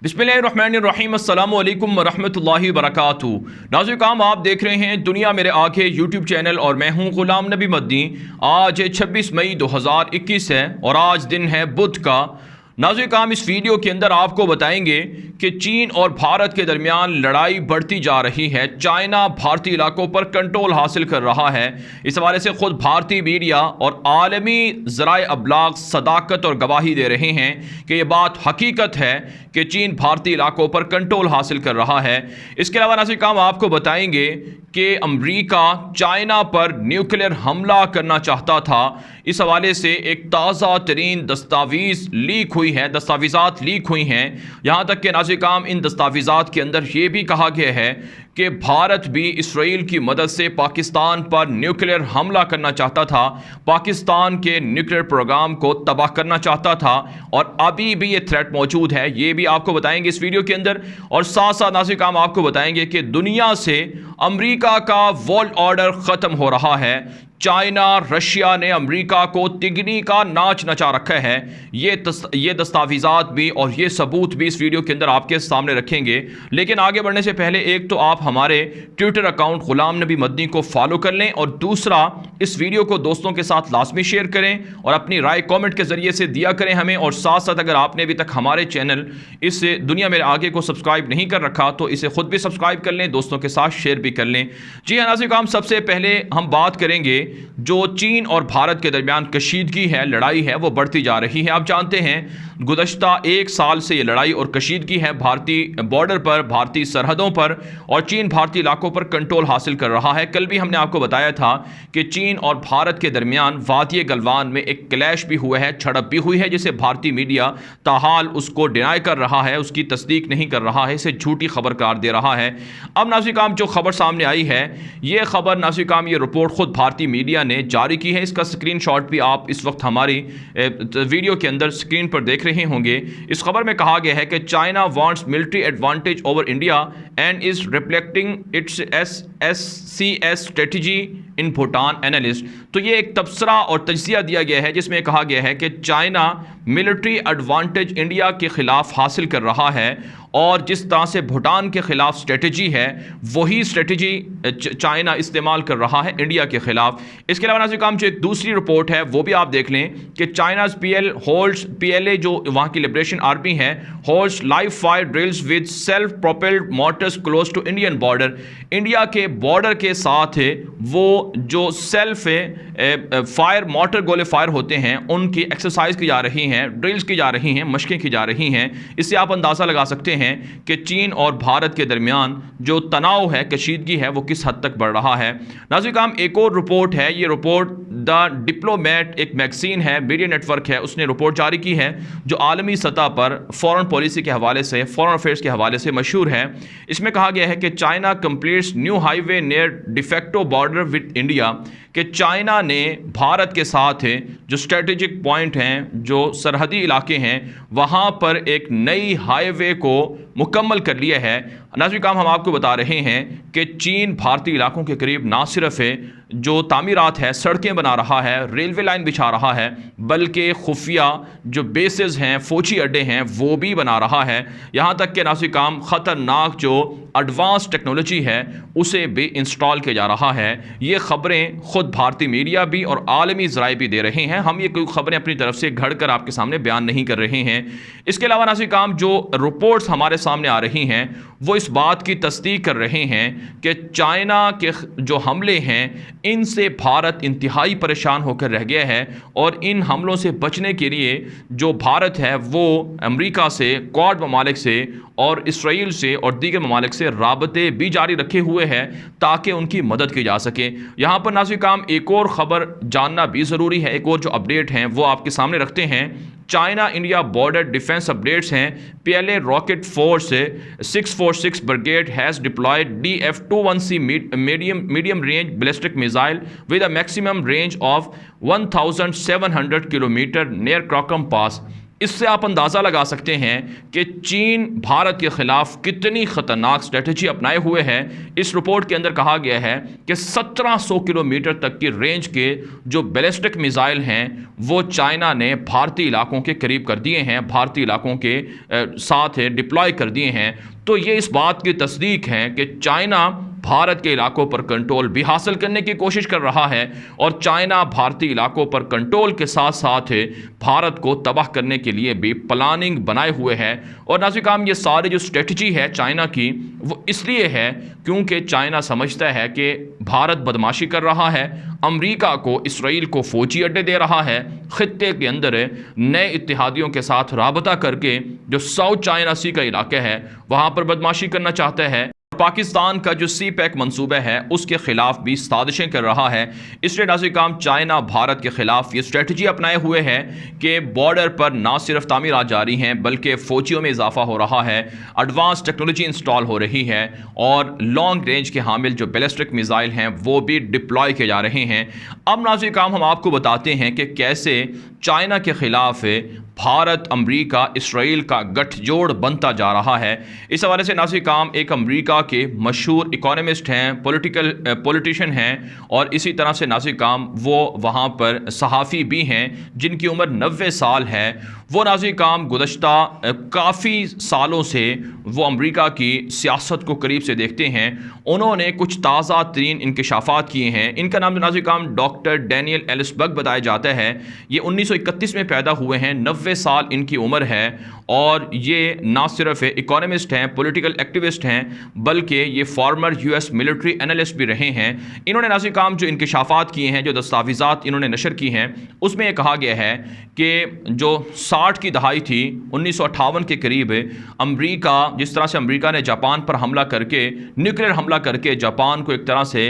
बिस्मिल्लाहिर्रहमानिर्रहीम अस्सलामु अलैकुम वरहमतुल्लाहि वबरकातुहू। नाज़रीन काम आप देख रहे हैं दुनिया मेरे आगे यूट्यूब चैनल और मैं हूं गुलाम नबी मद्दी। आज 26 मई 2021 है और आज दिन है बुध का। नाज़रीन काम इस वीडियो के अंदर आपको बताएंगे कि चीन और भारत के दरमियान लड़ाई बढ़ती जा रही है। चाइना भारतीय इलाकों पर कंट्रोल हासिल कर रहा है। इस हवाले से ख़ुद भारतीय मीडिया और आलमी ज़राए अबलाग सदाकत और गवाही दे रहे हैं कि यह बात हकीकत है कि चीन भारतीय इलाकों पर कंट्रोल हासिल कर रहा है। इसके अलावा नाज़रीन काम आपको बताएंगे कि अमरीका चाइना पर न्यूक्लियर हमला करना चाहता था। इस हवाले से एक ताज़ा तरीन दस्तावीज़ लीक हुई है, दस्तावेज़ात लीक हुई हैं। यहाँ तक कि नाज़रीन काम इन दस्तावेज़ात के अंदर ये भी कहा गया है कि भारत भी इसराइल की मदद से पाकिस्तान पर न्यूक्लियर हमला करना चाहता था, पाकिस्तान के न्यूक्लियर प्रोग्राम को तबाह करना चाहता था और अभी भी ये थ्रेट मौजूद है। ये भी आपको बताएंगे इस वीडियो के अंदर। और साथ साथ नाज़रीन काम आपको बताएंगे कि दुनिया से अमेरिका का वर्ल्ड ऑर्डर ख़त्म हो रहा है। चाइना रशिया ने अमेरिका को तिगनी का नाच नचा रखा है। ये दस्तावेज़ात भी और ये सबूत भी इस वीडियो के अंदर आपके सामने रखेंगे। लेकिन आगे बढ़ने से पहले एक तो आप हमारे ट्विटर अकाउंट गुलाम नबी मद्दी को फॉलो कर लें और दूसरा इस वीडियो को दोस्तों के साथ लाजमी शेयर करें और अपनी राय कमेंट के ज़रिए से दिया करें हमें। और साथ साथ अगर आपने अभी तक हमारे चैनल इस दुनिया मेरे आगे को सब्सक्राइब नहीं कर रखा तो इसे खुद भी सब्सक्राइब कर लें, दोस्तों के साथ शेयर भी कर लें। जी हाँ नाज़रीन काम सबसे पहले हम बात करेंगे जो चीन और भारत के दरमियान कशीदगी है, लड़ाई है, वो बढ़ती जा रही है। आप जानते हैं गुज़श्ता एक साल से ये लड़ाई और कशीदगी है भारतीय बॉर्डर पर, भारतीय सरहदों पर, और चीन भारतीय इलाकों पर कंट्रोल हासिल कर रहा है। कल भी हमने आपको बताया था कि चीन और भारत के दरमियान वादी गलवान में एक क्लैश भी हुआ है, झड़प भी हुई है, जिसे भारतीय मीडिया ताहाल उसको डिनाई कर रहा है, उसकी तस्दीक नहीं कर रहा है, इसे झूठी खबर करार दे रहा है। अब नाज़रीन काम जो खबर सामने आई है, ये खबर नाज़रीन काम ये रिपोर्ट खुद भारतीय मीडिया ने जारी की है। इसका स्क्रीनशॉट भी आप इस वक्त हमारी वीडियो के अंदर स्क्रीन पर देख रहे होंगे। इस खबर में कहा गया है कि China wants military advantage over India and is reflecting it's SCS strategy in Bhutan analyst. तो ये एक तबसरा और तज्जिया दिया गया है जिसमें कहा गया है कि चाइना मिलिट्री एडवांटेज इंडिया के खिलाफ हासिल कर रहा है और जिस तरह से भूटान के खिलाफ स्ट्रेटजी है वही स्ट्रेटजी चाइना इस्तेमाल कर रहा है इंडिया के खिलाफ। इसके अलावा नाज़रीन काम जो एक दूसरी रिपोर्ट है वो भी आप देख लें कि चाइनाज PLA जो वहाँ की लिबरेशन आर्मी है holds live fire drills with self propelled motors close to Indian border. India के बॉर्डर के साथ वो जो सेल्फ फायर मोटर गोले फायर होते हैं उनकी एक्सरसाइज की जा रही हैं, ड्रिल्स की जा रही हैं, मशकें की जा रही हैं। इससे आप अंदाज़ा लगा सकते हैं कि चीन और भारत के दरमियान जो तनाव है, कशीदगी है, वो किस हद तक बढ़ रहा है। नाज़रीन काम एक और रिपोर्ट है, ये रिपोर्ट द डिप्लोमेट एक मैगजीन है, मीडिया नेटवर्क है, उसने रिपोर्ट जारी की है जो आलमी सतह पर फॉरेन पॉलिसी के हवाले से, फॉरेन अफेयर्स के हवाले से मशहूर है। इसमें कहा गया है कि China completes new highway near de facto border with India, कि चाइना ने भारत के साथ जो स्ट्रेटेजिक पॉइंट हैं, जो सरहदी इलाके हैं, वहाँ पर एक नई हाईवे को मुकम्मल कर लिया है। नाज़रीन काम हम आपको बता रहे हैं कि चीन भारतीय इलाकों के करीब ना सिर्फ जो तामीरात है, सड़कें बना रहा है, रेलवे लाइन बिछा रहा है, बल्कि खुफिया जो बेसेस हैं, फौजी अड्डे हैं, वो भी बना रहा है। यहाँ तक कि नाज़रीन काम ख़तरनाक जो एडवांस टेक्नोलॉजी है उसे भी इंस्टॉल किया जा रहा है। ये ख़बरें ख़ुद भारतीय मीडिया भी और आलमी ज़राए भी दे रहे हैं। हम ये कोई ख़बरें अपनी तरफ से घड़ कर आपके सामने बयान नहीं कर रहे हैं। इसके अलावा नाज़रीन काम जो रिपोर्ट्स हमारे सामने आ रही हैं वो इस बात की तस्दीक कर रहे हैं कि चाइना के जो हमले हैं इनसे भारत इंतहाई परेशान होकर रह गया है और इन हमलों से बचने के लिए जो भारत है वो अमेरिका से, क्वाड ममालिक से और इसराइल से और दीगर ममालिक से राबते भी जारी रखे हुए हैं ताकि उनकी मदद की जा सके। यहाँ पर नाज़रीन काम एक और ख़बर जानना भी ज़रूरी है, एक और जो अपडेट हैं वो आपके सामने रखते हैं। China India border defence updates हैं। PLA rocket force 646 brigade has deployed DF-21C medium range ballistic missile with a maximum range of 1700 kilometre near Karakoram pass. इससे आप अंदाज़ा लगा सकते हैं कि चीन भारत के ख़िलाफ़ कितनी ख़तरनाक स्ट्रेटजी अपनाए हुए है। इस रिपोर्ट के अंदर कहा गया है कि 1700 किलोमीटर तक की रेंज के जो बैलिस्टिक मिसाइल हैं वो चाइना ने भारतीय इलाकों के करीब कर दिए हैं, भारतीय इलाकों के साथ डिप्लॉय कर दिए हैं। तो ये इस बात की तस्दीक है कि चाइना भारत के इलाकों पर कंट्रोल भी हासिल करने की कोशिश कर रहा है और चाइना भारतीय इलाकों पर कंट्रोल के साथ साथ भारत को तबाह करने के लिए भी प्लानिंग बनाए हुए है। और नाज़रीन, ये सारी जो स्ट्रेटजी है चाइना की वो इसलिए है क्योंकि चाइना समझता है कि भारत बदमाशी कर रहा है, अमेरिका को, इसराइल को फ़ौजी अड्डे दे रहा है, ख़ित्ते के अंदर नए इत्तेहादियों के साथ राबता करके जो साउथ चाइना सी का इलाका है वहाँ पर बदमाशी करना चाहता है। पाकिस्तान का जो CPEC मंसूबा है उसके ख़िलाफ़ भी साजिशें कर रहा है। इसलिए नाज़रीन, चाइना भारत के ख़िलाफ़ ये स्ट्रेटजी अपनाए हुए है कि बॉर्डर पर ना सिर्फ तामीरात जारी हैं बल्कि फ़ौजियों में इजाफा हो रहा है, एडवांस टेक्नोलॉजी इंस्टॉल हो रही है और लॉन्ग रेंज के हामिल जो बैलिस्टिक मिसाइल हैं वो भी डिप्लॉय किए जा रहे हैं। अब नाज़रीन, हम आपको बताते हैं कि कैसे चाइना के ख़िलाफ़ भारत, अमेरिका, इसराइल का गठजोड़ बनता जा रहा है। इस हवाले से नाज़रीन, एक अमेरिका के मशहूर इकोनॉमिस्ट हैं, पॉलिटिशियन हैं और इसी तरह से नाज़रीन वो वहाँ पर सहाफ़ी भी हैं जिनकी उम्र 90 साल है। वो नाज़रीन गुज़श्ता काफ़ी सालों से वो अमेरिका की सियासत को करीब से देखते हैं। उन्होंने कुछ ताज़ा तरीन इंकशाफात किए हैं। इनका नाम नाज़रीन डॉक्टर डैनियल एलिसबर्ग बताया जाता है। ये 1931 में पैदा हुए हैं, 90 साल इनकी उम्र है और ये ना सिर्फ इकोनॉमिस्ट हैं, पॉलिटिकल एक्टिविस्ट हैं बल्कि ये फॉर्मर US मिलिट्री एनालिस्ट भी रहे हैं। इन्होंने नाज़रीन जो इंकशाफात किए हैं, जो दस्तावेज़ात इन्होंने नशर की हैं, उसमें यह कहा गया है कि जो 60 की दहाई थी, 1958 के करीब, अमेरिका, जिस तरह से अमेरिका ने जापान पर हमला करके, न्यूक्लियर हमला करके जापान को एक तरह से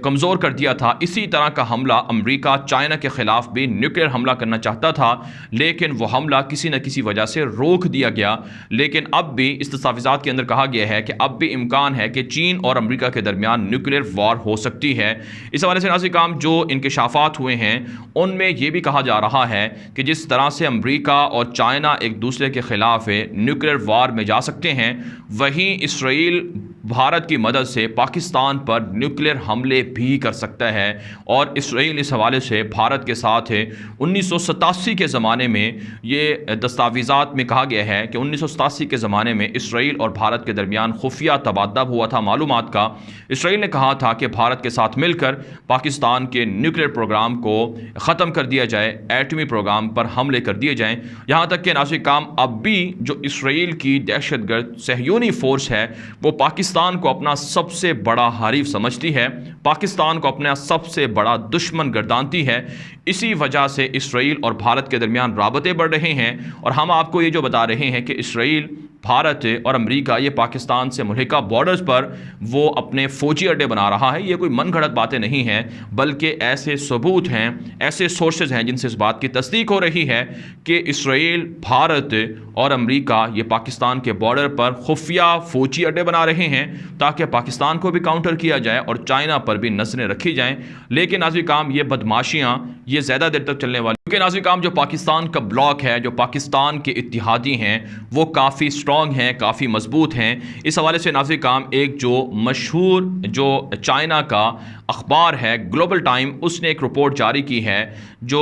कमज़ोर कर दिया था, इसी तरह का हमला अमेरिका चाइना के ख़िलाफ़ भी न्यूक्लियर हमला करना चाहता था, लेकिन वो हमला किसी न किसी वजह से रोक दिया गया। लेकिन अब भी इस दस्तावेज़ात के अंदर कहा गया है कि अब भी इम्कान है कि चीन और अमेरिका के दरमियान न्यूक्लियर वॉर हो सकती है। इस हवाले से नाज़रीन जो इंकशाफात हुए हैं उनमें यह भी कहा जा रहा है कि जिस तरह से अमेरिका और चाइना एक दूसरे के ख़िलाफ़ न्यूक्लियर वॉर में जा सकते हैं, वहीं इसराइल भारत की मदद से पाकिस्तान पर न्यूक्लियर हमले भी कर सकता है। और इसराइल इस हवाले से भारत के साथ 1987 के ज़माने में, ये दस्तावेज़ात में कहा गया है कि 1987 के ज़माने में इसराइल और भारत के दरमियान खुफिया तबादला हुआ था मालूमात का। इसराइल ने कहा था कि भारत के साथ मिलकर पाकिस्तान के न्यूक्लियर प्रोग्राम को ख़त्म कर दिया जाए, एटमी प्रोग्राम पर हमले कर दिए जाएँ। यहाँ तक कि नाज़रीन अब भी जो इसराइल की दहशतगर्द सहयूनी फ़ोर्स है वो पाकिस्तान को अपना सबसे बड़ा हरीफ समझती है, पाकिस्तान को अपना सबसे बड़ा दुश्मन गर्दानती है। इसी वजह से इसराइल और भारत के दरमियान राबते बढ़ रहे हैं। और हम आपको ये जो बता रहे हैं कि इसराइल, भारत और अमेरिका ये पाकिस्तान से मुल्हिका बॉर्डर्स पर वो अपने फ़ौजी अड्डे बना रहा है, ये कोई मन घड़त बातें नहीं हैं बल्कि ऐसे सबूत हैं, ऐसे सोर्सेज हैं जिनसे इस बात की तस्दीक हो रही है कि इसराइल, भारत और अमेरिका ये पाकिस्तान के बॉर्डर पर खुफिया फ़ौजी अड्डे बना रहे हैं ताकि पाकिस्तान को भी काउंटर किया जाए और चाइना पर भी नज़रें रखी जाएँ। लेकिन नाज़रीन ये बदमाशियाँ ये ज़्यादा देर तक चलने वाली, क्योंकि नाज़रीन जो पाकिस्तान का ब्लॉक है, जो पाकिस्तान के इत्तेहादी हैं वो काफ़ी स्ट्रॉन्ग हैं, काफ़ी मजबूत हैं। इस हवाले से नाज़रीन एक जो मशहूर जो चाइना का अखबार है ग्लोबल टाइम, उसने एक रिपोर्ट जारी की है जो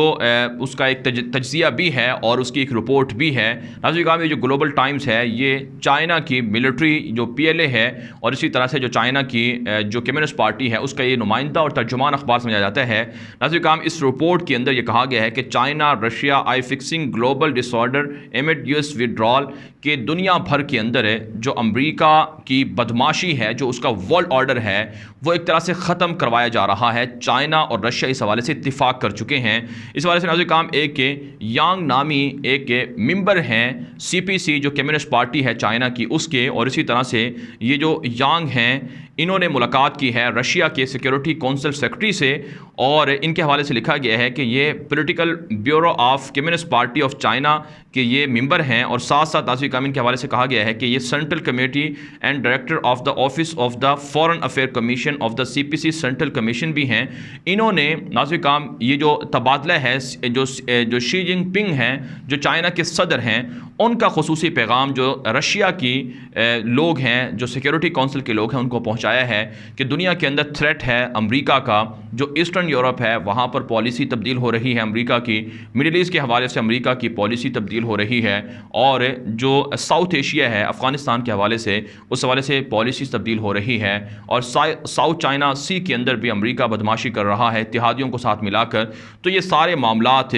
उसका एक तज्ज़िया भी है और उसकी एक रिपोर्ट भी है। नाज़रीन ये जो ग्लोबल टाइम्स है ये चाइना की मिलिट्री जो PLA है और इसी तरह से जो चाइना की जो कम्युनिस्ट पार्टी है उसका ये नुमाइंदा और तर्जुमान अखबार समझा जाता है। नाज़रीन इस रिपोर्ट के अंदर ये कहा गया है कि China, Russia I fixing global disorder एमिड US withdrawal, के दुनिया भर के अंदर जो अमेरिका की बदमाशी है, जो उसका वर्ल्ड ऑर्डर है वो एक तरह से ख़त्म करवाया जा रहा है। चाइना और रशिया इस हवाले से इत्तिफाक कर चुके हैं। इस हवाले से नाज़रीन एक यांग नामी एक मेंबर हैं CPC जो कम्युनिस्ट पार्टी है चाइना की, उसके, और इसी तरह से ये जो यांग हैं इन्होंने मुलाकात की है रशिया के सिक्योरिटी काउंसिल सेक्रेटरी से, और इनके हवाले से लिखा गया है कि ये political bureau of communist party of China के ये मेंबर हैं, और साथ साथ नाज़रीन काम इनके हवाले से कहा गया है कि ये central committee and director of the office of the foreign affair commission of the CPC central commission भी हैं। इन्होंने नाज़रीन काम ये जो तबादला है जो शी जिनपिंग हैं जो चाइना के सदर हैं उनका खुसूसी पैगाम जो रशिया की लोग हैं जो सिक्योरिटी काउंसिल के लोग हैं उनको पहुंचाया है कि दुनिया के अंदर थ्रेट है अमेरिका का, जो ईस्टर्न यूरोप है वहाँ पर पॉलिसी तब्दील हो रही है अमेरिका की, मिडिल ईस्ट के हवाले से अमेरिका की पॉलिसी तब्दील हो रही है, और जो साउथ एशिया है अफ़गानिस्तान के हवाले से उस हवाले से पॉलिसी तब्दील हो रही है, और साउथ चाइना सी के अंदर भी अमेरिका बदमाशी कर रहा है इत्तेहादियों को साथ मिलाकर। तो ये सारे मामलात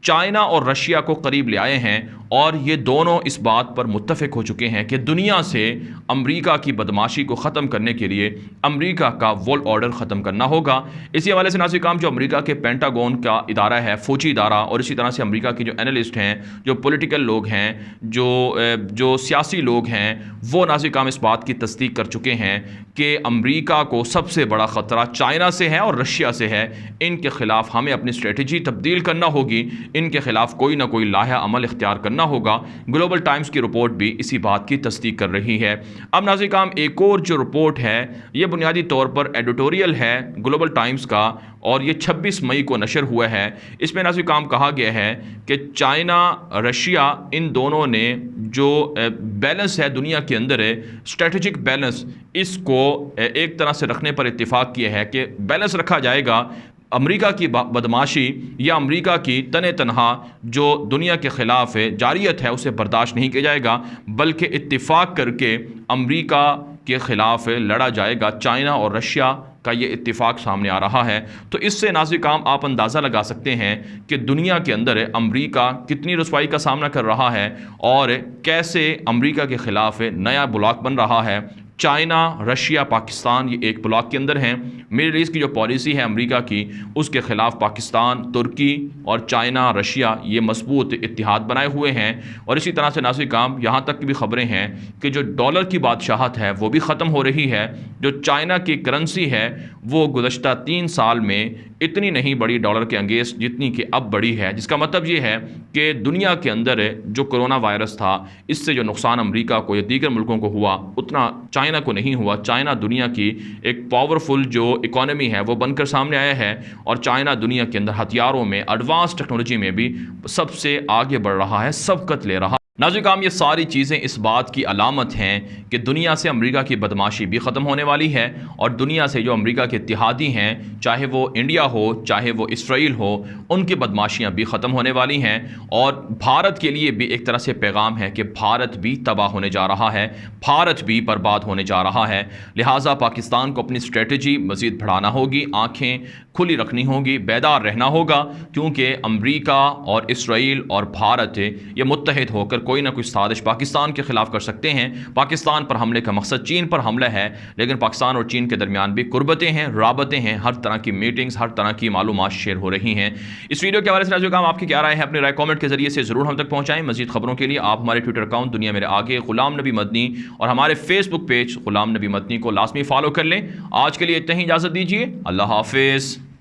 चाइना और रशिया को करीब ले आए हैं, और ये दोनों इस बात पर मुत्तफ़िक हो चुके हैं कि दुनिया से अमेरिका की बदमाशी को ख़त्म करने के लिए अमेरिका का वर्ल्ड ऑर्डर ख़त्म करना होगा। इसी हवाले से नाज़रीन काम जो अमेरिका के पेंटागन का इदारा है, फ़ौजी इदारा, और इसी तरह से अमेरिका के जो एनालिस्ट हैं, जो पॉलिटिकल लोग हैं, जो सियासी लोग हैं, वो नाज़रीन काम इस बात की तस्दीक कर चुके हैं कि अमेरिका को सबसे बड़ा ख़तरा चाइना से है और रशिया से है। इनके ख़िलाफ़ हमें अपनी स्ट्रेटजी तब्दील करना होगी, इनके ख़िलाफ़ कोई ना कोई लाहा अमल इख्तियार करना होगा। ग्लोबल टाइम्स की रिपोर्ट भी इसी बात की तस्दीक कर रही है। अब नाज़रीन काम एक और जो रिपोर्ट है ये बुनियादी तौर पर एडिटोरियल है ग्लोबल टाइम्स का, और ये 26 मई को नशर हुआ है। इसमें नाज़रीन काम कहा गया है कि चाइना रशिया इन दोनों ने जो बैलेंस है दुनिया के अंदर है, स्ट्रेटजिक बैलेंस, इसको एक तरह से रखने पर इत्तिफाक किया है कि बैलेंस रखा जाएगा। अमेरिका की बदमाशी या अमेरिका की तने तनहा जो दुनिया के ख़िलाफ़ जारियत है उसे बर्दाश्त नहीं किया जाएगा, बल्कि इत्तिफाक करके अमेरिका के ख़िलाफ़ लड़ा जाएगा। चाइना और रशिया का ये इत्तिफाक सामने आ रहा है। तो इससे नाज़रीन काम आप अंदाज़ा लगा सकते हैं कि दुनिया के अंदर अमेरिका कितनी रुसवाई का सामना कर रहा है और कैसे अमेरिका के ख़िलाफ़ नया ब्लॉक बन रहा है। चाइना, रशिया, पाकिस्तान ये एक ब्लॉक के अंदर हैं। मिडिल ईस्ट की जो पॉलिसी है अमेरिका की उसके ख़िलाफ़ पाकिस्तान, तुर्की और चाइना, रशिया ये मजबूत इत्तिहाद बनाए हुए हैं। और इसी तरह से नाज़रीन काम यहाँ तक की भी ख़बरें हैं कि जो डॉलर की बादशाहत है वो भी ख़त्म हो रही है। जो चाइना की करेंसी है वो गुज़श्ता 3 साल में इतनी नहीं बढ़ी डॉलर के अगेंस्ट जितनी कि अब बढ़ी है, जिसका मतलब ये है कि दुनिया के अंदर जो कोरोना वायरस था इससे जो नुकसान अमेरिका को या दीगर मुल्कों को हुआ उतना चाइना को नहीं हुआ। चाइना दुनिया की एक पावरफुल जो इकॉनमी है वो बनकर सामने आया है, और चाइना दुनिया के अंदर हथियारों में, एडवांस टेक्नोलॉजी में भी सबसे आगे बढ़ रहा है, सबकत ले रहा। नाज़रीन काम ये सारी चीज़ें इस बात की अलामत हैं कि दुनिया से अमेरिका की बदमाशी भी ख़त्म होने वाली है, और दुनिया से जो अमेरिका के इत्तिहादी हैं, चाहे वो इंडिया हो चाहे वो इसराइल हो, उनकी बदमाशियाँ भी ख़त्म होने वाली हैं। और भारत के लिए भी एक तरह से पैगाम है कि भारत भी तबाह होने जा रहा है, भारत भी बर्बाद होने जा रहा है। लिहाजा पाकिस्तान को अपनी स्ट्रेटजी मज़ीद बढ़ाना होगी, आँखें खुली रखनी होगी, बेदार रहना होगा, क्योंकि अमेरिका और इसराइल और भारत ये मुत्तहिद होकर कोई ना कोई साजिश पाकिस्तान के खिलाफ कर सकते हैं। पाकिस्तान पर हमले का मकसद चीन पर हमला है, लेकिन पाकिस्तान और चीन के दरमियान भी कुर्बतें हैं, राबतें हैं, हर तरह की मीटिंग्स, हर तरह की मालूमात शेयर हो रही हैं। इस वीडियो के हवाले से काम आपकी क्या राय है, अपनी राय कमेंट के जरिए से ज़रूर हम तक पहुँचाएं। मज़ीद खबरों के लिए आप हमारे ट्विटर अकाउंट दुनिया मेरे आगे ग़ुलाम नबी मदनी और हमारे फेसबुक पेज ग़ुलाम नबी मदनी को लाजमी फॉलो कर लें। आज के लिए इतना ही, इजाज़त दीजिए, अल्लाह हाफिज़।